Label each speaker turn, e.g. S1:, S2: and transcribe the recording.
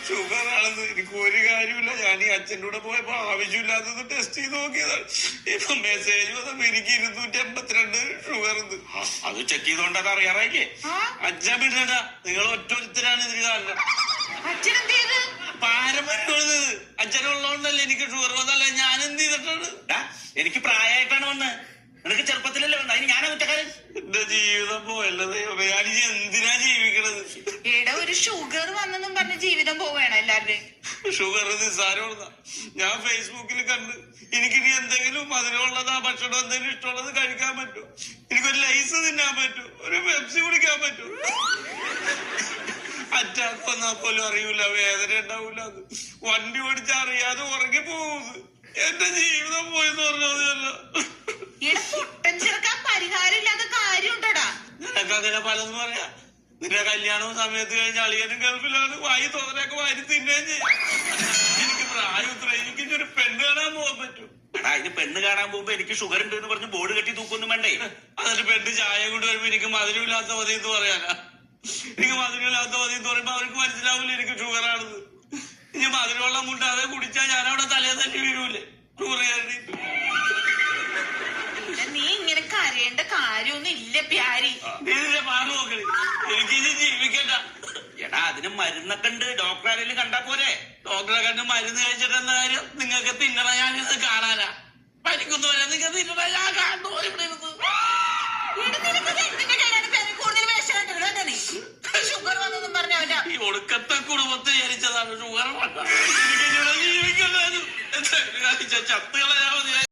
S1: ഷുഗറാണെന്ന് എനിക്ക് ഒരു കാര്യമില്ല. ഞാൻ ഈ അച്ഛൻ്റെ കൂടെ പോയപ്പോ ആവശ്യമില്ലാത്തത് ടെസ്റ്റ് ചെയ്ത് നോക്കിയതാണ്. ഇപ്പൊ മെസ്സേജ് വന്നപ്പോ എനിക്ക് 252 ഷുഗർ. അത് ചെക്ക് ചെയ്തോണ്ട് അത് അറിയാറായില്ലേ? അച്ഛൻ പിന്നീട് നിങ്ങൾ ഒറ്റൊരുത്തരാണ് ഇതിന് കാരണം. പാരമ്പര്യം അച്ഛനുള്ളതുകൊണ്ടല്ലേ എനിക്ക് ഷുഗർ വന്നല്ല. ഞാൻ എന്ത് ചെയ്തിട്ടാണ്? എനിക്ക് പ്രായമായിട്ടാണ് വന്നത്. നിനക്ക് ചെറുപ്പത്തിലല്ലേ വന്നത്. അതിന് ഞാനാ കുറ്റക്കാരൻ. എന്റെ ജീവിതം പോയല്ലോ ദൈവമേ. ഞാൻ എന്തിനാ ജീവിക്കണത്?
S2: ഒരു ഷുഗർ വന്നെന്നും പറഞ്ഞ ജീവിതം പോവുകയാണ് എല്ലാവരുടെയും.
S1: ഷുഗർ നിസ്സാരമുള്ളതാ. ഞാൻ ഫേസ്ബുക്കിൽ കണ്ട് എനിക്കിനി എന്തെങ്കിലും മധുരമുള്ളതാ ഭക്ഷണം എന്തെങ്കിലും ഇഷ്ടമുള്ളത് കഴിക്കാൻ പറ്റും. എനിക്കൊരു ലൈസ് തിന്നാൻ പറ്റും, ഒരു പെപ്സി കുടിക്കാൻ പറ്റും. അറ്റാക്ക് വന്നാൽ പോലും അറിയൂല, വേദന ഉണ്ടാവൂല. അത് വണ്ടി ഓടിച്ചാ അറിയാതെ ഉറങ്ങി പോകുന്നത്. എന്റെ ജീവിതം പോയെന്ന് പറഞ്ഞതല്ല.
S2: പരിഹാരമില്ലാത്ത കാര്യം ഉണ്ടോടാ?
S1: നിനക്ക് അങ്ങനെ പലതും പറയാ. നിന്റെ കല്യാണവും സമയത്ത് കഴിഞ്ഞ അളിയനും ഗൾഫിലാണ്. വായി തോന്നലൊക്കെ വാരി തിന്നുകയും ചെയ്യും. എനിക്ക് പ്രായം ഇത്ര. എനിക്ക് ഒരു പെണ്ണ് കാണാൻ പോകാൻ പറ്റും.
S3: എടാ, ഇത് പെണ്ണ് കാണാൻ പോകുമ്പോ എനിക്ക് ഷുഗർ ഉണ്ട് എന്ന് പറഞ്ഞ് ബോർഡ് കെട്ടി തൂക്കൊന്നും വേണ്ടേ?
S1: അതിന് പെണ്ണ് ചായ കൊണ്ട് വരുമ്പോ എനിക്ക് മധുരമില്ലാത്ത മതി എന്ന് പറയാനാ. എനിക്ക് മധുരമില്ലാത്ത മതി എന്ന് പറയുമ്പോ അവർക്ക് മനസ്സിലാവില്ല എനിക്ക് ഷുഗർ ആണെന്ന്. ഇനി മധുരമുള്ള മുണ്ടാതെ കുടിച്ചാൽ ഞാൻ അവിടെ തലേ തന്നെ വീഴൂലേ ഷുഗർ കയറി.
S2: നീ ഇങ്ങനെ കരയേണ്ട കാര്യമൊന്നും ഇല്ല പ്യാരി.
S1: ഇതിന്റെ പാട് നോക്കണേ. എനിക്കിനി ജീവിക്കണ്ട.
S3: എടാ, അതിന് മരുന്നൊക്കെ ഉണ്ട്. ഡോക്ടറെ ആരെങ്കിലും കണ്ടാ പോരെ?
S1: ഡോക്ടറെ കണ്ട് മരുന്ന് കഴിച്ചിട്ട് എന്താ കാര്യം? നിങ്ങൾക്ക് തിന്നണ ഞാനിത് കാണാനാ. പനിക്കുന്നവരെ നിങ്ങൾ തിന്നണ ഞാൻ കാണുന്നു ഇവിടെ ഇരുന്ന്.
S2: ഷുഗർ വന്നെന്നും പറഞ്ഞ
S1: ഈ ഒടുക്കത്തെ കുടുംബത്തെ ജനിച്ചതാണ് ഷുഗർ. എനിക്ക് ജീവിക്കണ്ടായിരുന്നു. എന്തായാലും ചത്തുകളയാ മതി.